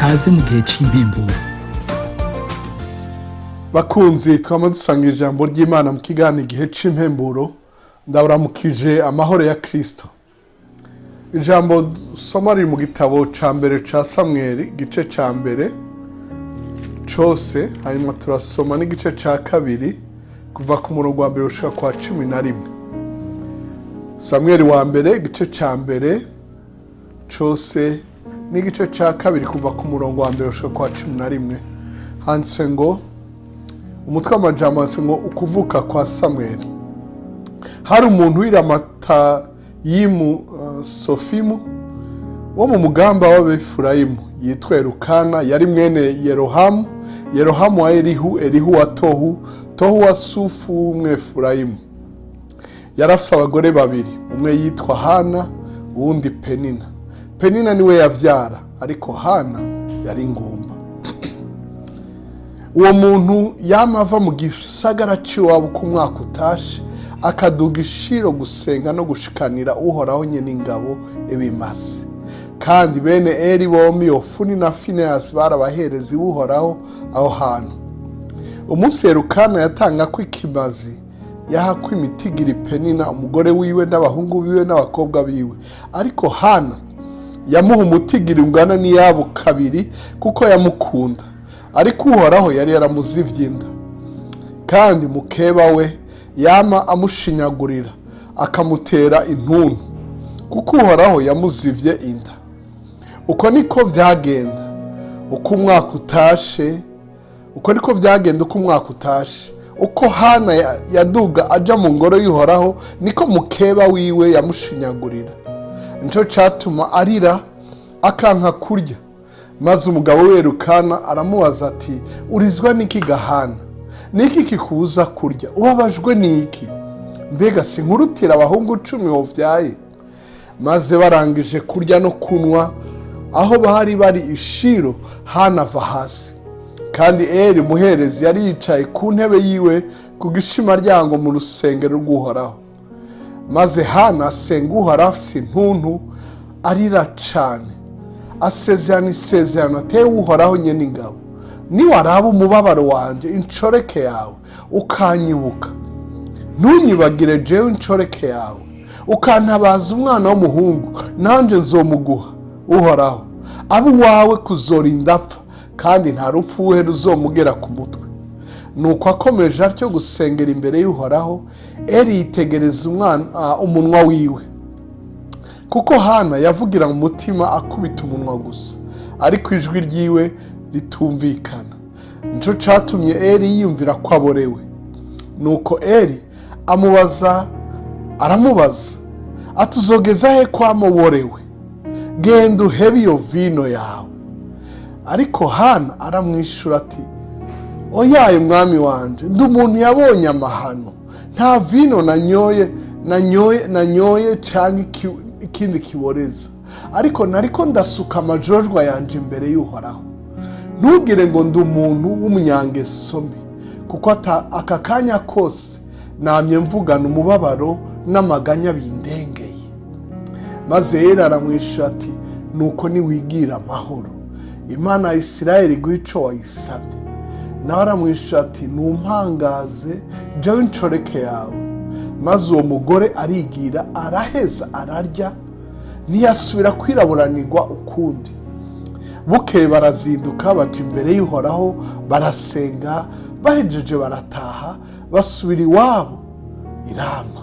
kaze mu gihe cy'impemburo. Bakunzi twama dusanga ijambo ry'Imana mu kiganiro igihe cy'impemburo, ndaburamukije amahoro ya Kristo. Ijambo soma riri mu gitabo ca mbere ca Samweli gice ca mbere cose, hanyuma turasoma n'igice ca kabiri kuva ku murongo wa mbere gushika kwa 11. Samweli wa mbere gice ca mbere cose n'igice ca kabiri kuva ku murongo wa mbere gushika kwa 11. Handitse ngo, umutwe w'amajambo handitse ngo ukuvuka kwa Samweli. Hari umuntu w'Iramatayimu Sofimu wo mu mugamba w'Abefurayimu yitwa Elukana, yari mwene Yerohamu, Yerohamu wa Elihu, Elihu wa Tohu, Tohu wa Sufu w'Umwefurayimu. Yari afise abagore babiri, umwe yitwa Hana, uwundi Penina. Penina niwe yavyara, ariko Hana yari ingumba. Uwo muntu yamava mu gisagara c'iwabo ku mwaka utashe, akaduga ishiro gusenga no gushikanira Uhoraho nyene ingabo ibimaze. Kandi bene Eli bombi, Ofuni na Finehasi, barabaherezi b'Uhoraho aho hantu. Umunsi Elukana yatanga ko ikimazi, yahako imitigiri Penina umugore wiwe n'abahungu biwe n'abakobwa biwe, ariko Hana yamuha umutigiri ungana n'iyabo kabiri kuko yamukunda. Ariko Uhoraho yari yaramuzivye inda, kandi mukeba we yama amushinyagurira akamutera intuntu, kuko Uhoraho yamuzivye inda. Uko niko vyagenda uko umwaka utashe, uko Hana yaduga aja mu ngoro y'Uhoraho, niko mukeba wiwe yamushinyagurira. Nico catuma arira akanka kurya. Maze umugabo we Elukana aramubaza ati, urizwa n'iki Gahana? Niki kikubuza kurya? Ubabajwe n'iki? Mbega sinkurutira abahungu 10 wovyaye? Maze barangije kurya no kunwa, aho bari ishiro, Hana ava hasi. Kandi Eli umuherezi yari yicaye ku ntebe yiwe ku gishimaryango mu rusengero rw'Uhoraho. Maze Hana asenga Uhoraho afise intuntu, arira cane, asezerana isezerano ateye Uhoraho nyene ingabo, niwaraba umubabaro wanje incoreke yawe ukanyibuka, ntunyibagire jewe incoreke yawe, ukantabaza umwana w'umuhungu, nanje nzomuguha Uhoraho, abo wawe kuzorinda apfa, kandi nta rupfu ruzomugera ku mutwe. Nuko akomeje atyo gusengera imbere y'Uhoraho, Eli yitegereza umunwa wiwe, kuko Hana yavugira mu mutima akubita umunwa gusa, ariko ijwi ryiwe ritumvikana. Nico catumye Eli yiyumvira ko aborewe. Nuko Eli aramubaza ati, uzogeza he kwama uborewe? Genda uhebe iyo vino yawe. Ariko Hana aramwishura ati, oyaye mwami wanje, ndi umuntu yabonye amahano, nta vino nanyoye canke ikindi kiboreza, ariko nariko ndasuka amajojwa yanje imbere y'Uhoraho. Ntugire ngo ndi umuntu w'umunyangeso mbi, kuko aka kanya kose namye mvugana umubabaro n'amaganya bindengeye. Maze Eli aramwisha ati, nuko niwigira amahoro, Imana ya Isirayeli iguha ico wayisavye. Nawe aramwisha ati, numpangaze jewe incoreke yawe. Maze uwo mugore arigira, araheza ararya, ntiyasubira kwiraburanirwa ukundi. Bukeye barazinduka baja imbere y'Uhoraho, barasenga, bahejeje barataha, basubira iwabo i Rama.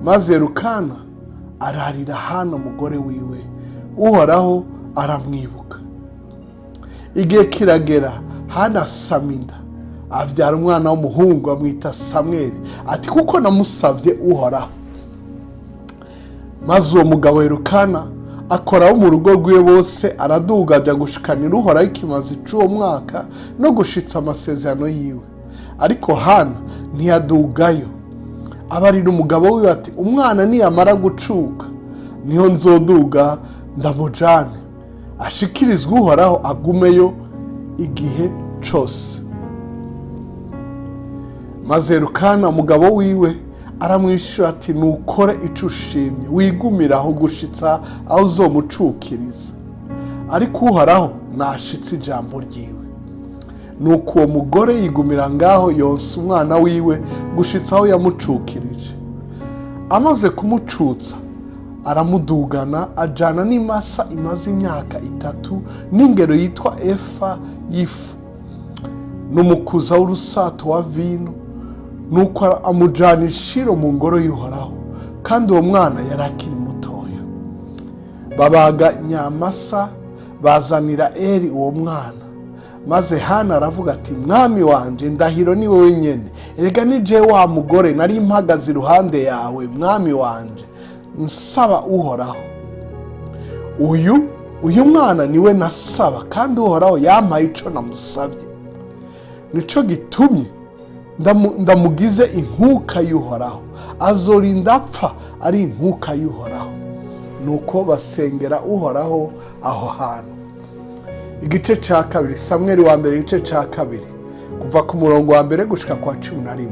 Maze Elukana ararira Hana umugore wiwe, Uhoraho aramwibuka. Igihe kiragera, Hana asama inda, avyara umwana w'umuhungu, amwita Samweli, ati kuko namusavye Uhoraho. Maze uwo mugabo Elukana akoraho mu rugo rwiwe bose, araduga aja gushikanira Uhoraho ikimazi c'uwo mwaka no gushitsa amasezerano yiwe. Ariko Hana ntiyadugayo, abarira umugabo wiwe ati, umwana niyamara gucuka niho nzoduga ndamujane, ashikirizwe Uhoraho, agumeyo igihe cose. Maze Elukana umugabo wiwe aramwishura ati, nukore ico ushimye, wigumiraho gushitsa aho uzomucukiriza. ariko Uhoraho nashitse ijambo ryiwe. Nuko uwo mugore yigumira ngaho yonsa umwana wiwe gushitsa aho yamucukirije. Amaze kumucutsa aramudugana ajana n'imasa imaze imyaka 3 n'ingero yitwa efa y'ifu n'umukuza w'urusato wa vino. Nuko amujana ishiro mu ngoro y'Uhoraho, kandi uwo mwana yari akiri mutoya. Babaga nyamasa bazanira Eli uwo mwana, maze Hana aravuga ati, mwami wanje, ndahiro ni wowe nyene, erega ni je wa mugore nari mpagaze iruhande yawe, mwami wanje, nsaba Uhoraho. Uyu mwana niwe nasaba, kandi Uhoraho yampaye ico namusabye. Nico gitumye ndamugize inkuka y'Uhoraho, azorinda apfa ari inkuka y'Uhoraho. Nuko basengera Uhoraho aho hantu. Igice ca 2 Samweli wa mbere igice ca 2 kuva ku murongo wa mbere gushika kwa 11.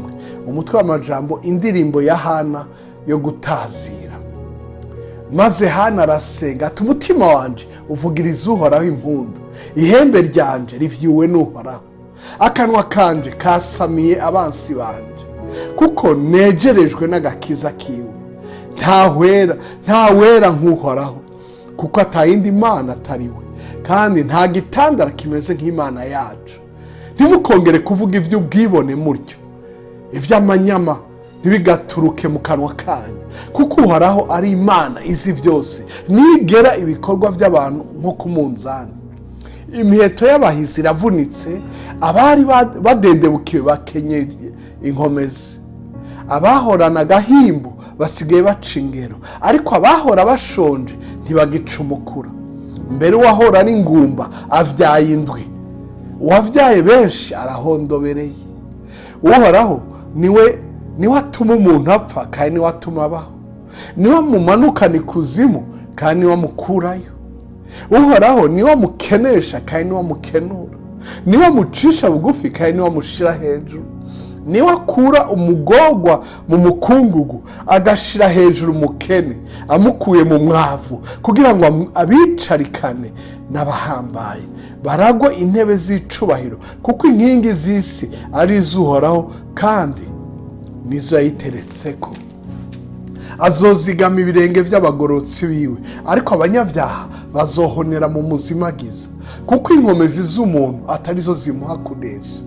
Umutwe w'amajambo indirimbo ya Hana yo gutazira. Maze Hana arasenga ati, umutima wanje uvugiriza Uhoraho impundu, ihembe ryanje rivyuwe n'Uhoraho, akanwa kanje kasamiye abansi banje, kuko nejerejwe n'agakiza kiwe. Nta wera nk'Uhoraho, kuko atayindi mana atariwe, kandi nta gitandara kimeze nk'Imana yacu. Ntimukongere kuvuga ivy'ubwibone mutyo, ivy'amanyama ntibigaturuke mu kanwa kanyu, kuko Uhoraho ari Imana izi vyose, nigera ibikorwa by'abantu nko ku munzani. Imiheto y'abahizi iravunitse, abari badendebukiwe bakenye inkomezi. Abahorana agahimbo basigaye baca ingero, ariko abahora bashonje ntibagicumukura. Mbere uwahora ari ingumba avyaye indwi, uwavyaye benshi arahondobereye. Uhoraho niwe atuma umuntu apfa, kandi niwe atuma abaho. Niwe amumanukana ikuzimu, kandi niwe amukurayo. Uhoraho niwe amukenesha, kandi niwe amukenura. Niwe amucisha bugufi, kandi niwe amushira hejuru. Niwe akura umugorwa mu mukungugu, agashira hejuru umukene, amukuye mu mwavu, kugira ngo abicarikane n'abahambaye. Baragwa intebe z'icubahiro, kuko inkingi z'isi ari iz'Uhoraho, kandi nizo yayiteretseko. Azozigama ibirenge vy'abagorotsi biwe, ariko abanyavyaha bazohonera mu muzimagiza, kuko inkomezi z'umuntu atarizo zimuha kunesha.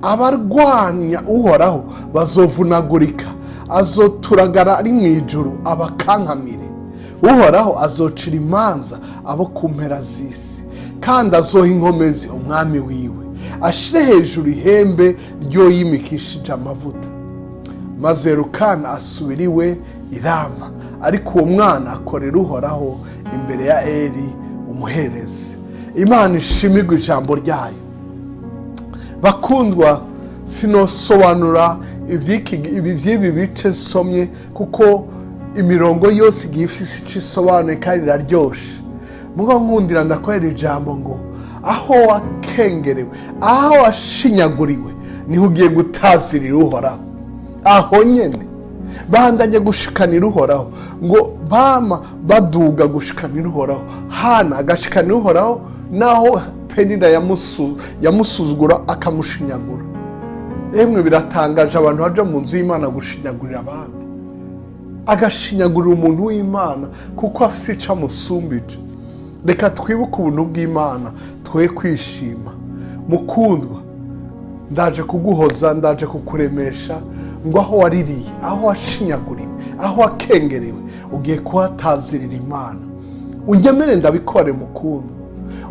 Abarwanya Uhoraho bazovunagurika, azoturagara ari mw'ijuru abakankamire. Uhoraho azocira imanza abo ku mpera z'isi, kandi azoha inkomezi umwami wiwe, ashire hejuru ihembe ryo yimikishije amavuta. Maze Elukana asubira iwe i Rama, ariko uwo mwana akorera Uhoraho imbere ya Eli umuherezi. Imana ishimirwe ijambo ryayo. Bakundwa, sinosobanura ivy'ibi bice nsomye, kuko imirongo yose igiye ifise ico isobanuye kandi iraryoshe. Mugo nkundira ndakorera ijambo ngo, aho wakengerewe, aho washinyaguriwe, niho ugiye gutazirira Uhoraho. Aho nyene bandanye gushikanira Uhoraho, ngo bama baduga gushikanira Uhoraho. Hana agashikanira Uhoraho, naho Penina yamusuzugura akamushinyagura. Emwe biratangaje abantu baja mu nzu y'Imana gushinyagurira abandi, agashinyagurira umuntu w'Imana kuko afise ico amusumbije. Reka twibuke ubuntu bw'Imana, twe kwishima. Mukundwa, ndaje kuguhoza, ndaje kukuremesha, ngo aho waririye, aho washinyaguriwe, aho wakengerewe, ugiye kuhatazirira Imana. Unyemere ndabikore mukundwa.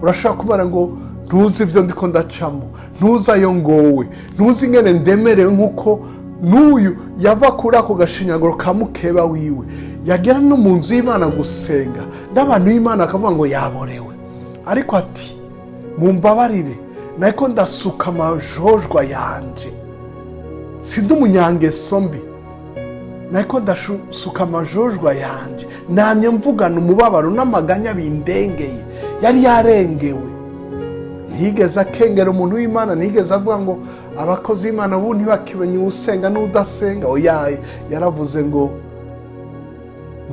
Urashaka kumara ngo ntuzi ivyo ndiko ndacamo, ntuzi ayo ngowe, ntuzi ingene ndemerewe, nkuko n'uyu yava kuri ako gashinyaguro ka mukeba wiwe yagera no mu nzu y'Imana gusenga, n'abantu b'Imana akavuga ngo yaborewe, ariko ati, mumbabarire, nariko ndasuka amajojwa yanje, sindi umunyangeso mbi, nariko ndasuka amajojwa yanje, namye mvugana umubabaro n'amaganya bindengeye. Yari yarengewe, ntiyigeze akengera umuntu w'Imana, ntiyigeze avuga ngo abakozi b'Imana ubu ntibakimenye usenga n'udasenga. Oya, yaravuze ngo,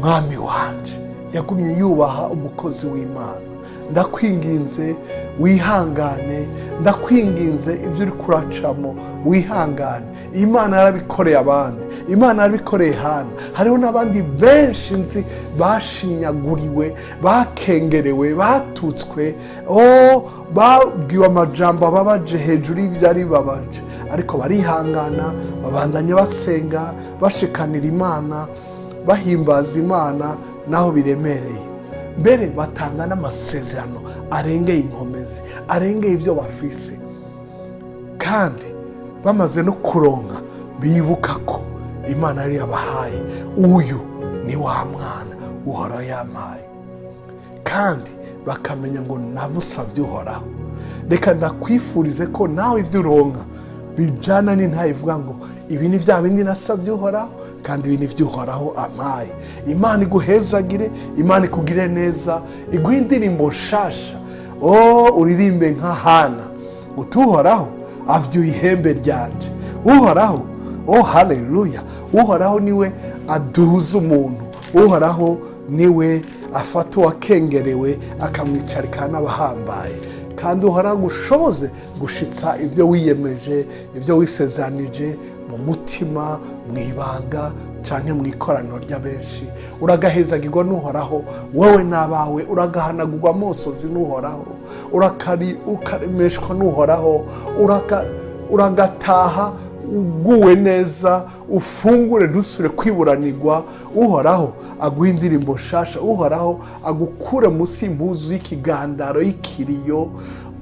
mwami wanje, yagumye yubaha umukozi w'Imana. Ndakwinginze wihangane, ndakwinginze ibyo uri kuracamo wihangane. Imana yarabikoreye abandi, Imana yarabikoreye Hana. Hariho n'abandi benshi nzi bashinyaguriwe, bakengerewe, batutswe, babwiwe amajambo ababaje hejuru y'ibyari bibabaje, ariko barihangana, babandanya basenga, bashikanira Imana, bahimbaza Imana naho biremereye. Mbere batanga n'amasezerano arengeye inkomezi, arengeye ibyo bafise, kandi bamaze no kuronka bibuka ko Imana yari yabahaye uyu ni wa mwana Uhoraho yampaye, kandi bakamenya ngo nabusavye Uhoraho. Reka ndakwifurize ko nawe ibyo uronka bijana n'intaye ivuga ngo ibi ni bya bindi nasavye Uhoraho, kandi ibi ni byo Uhoraho ampaye. Imana iguhezagire, Imana ikugire neza, iguhe indirimbo nshasha, uririmbe nka Hana uti Uhoraho avyuye ihembe ryanje. Uhoraho, haleluya, Uhoraho niwe aduza umuntu, Uhoraho niwe afata uwakengerewe akamwicarika n'abahambaye, kandi Uhoraho agushoboze gushitsa ibyo wiyemeje, ibyo wisezeranije mu mutima, mu ibanga canke mu ikoraniro ry'abenshi. Uragahezagirwa n'Uhoraho, wowe n'abawe uragahanagurwa amosozi n'Uhoraho, ukaremeshwa n'Uhoraho, uragataha uguwe neza, ufungure ntusubire kwiburanirwa. Uhoraho aguha indirimbo nshasha, Uhoraho agukure munsi y'impuzu y'ikigandaro y'ikiriyo,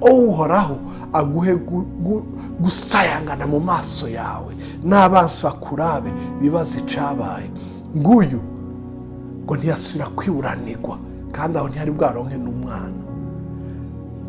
Uhoraho aguhe gusayangana mu maso yawe, n'abansi bakurabe bibaza icabaye. Nguyu ngo ntiyasubira kwiburanirwa, kandi aho ntihari bwaronke n'umwana,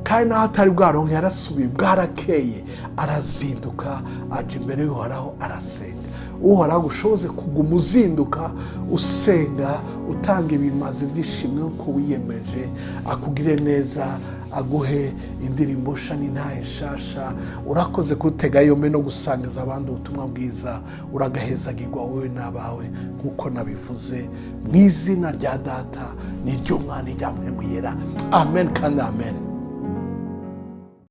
kandi naho atari bwaronke yarasubiye, bwarakeye arazinduka aja imbere y'Uhoraho arasenga. Uhoraho agushoboze kuguma uzinduka usenga, utanga ibimazi by'ishimwe uko wiyemeje, akugire neza, aguhe indirimbo nsha n'intahe nshasha. Urakoze kutega yombi no gusangiza abandi ubutumwa bwiza. Uragahezagirwa wowe n'abawe nk'uko nabivuze, mu izina rya Data n'iry'Umwana n'irya Mpwemu Yera. Amen kandi amen.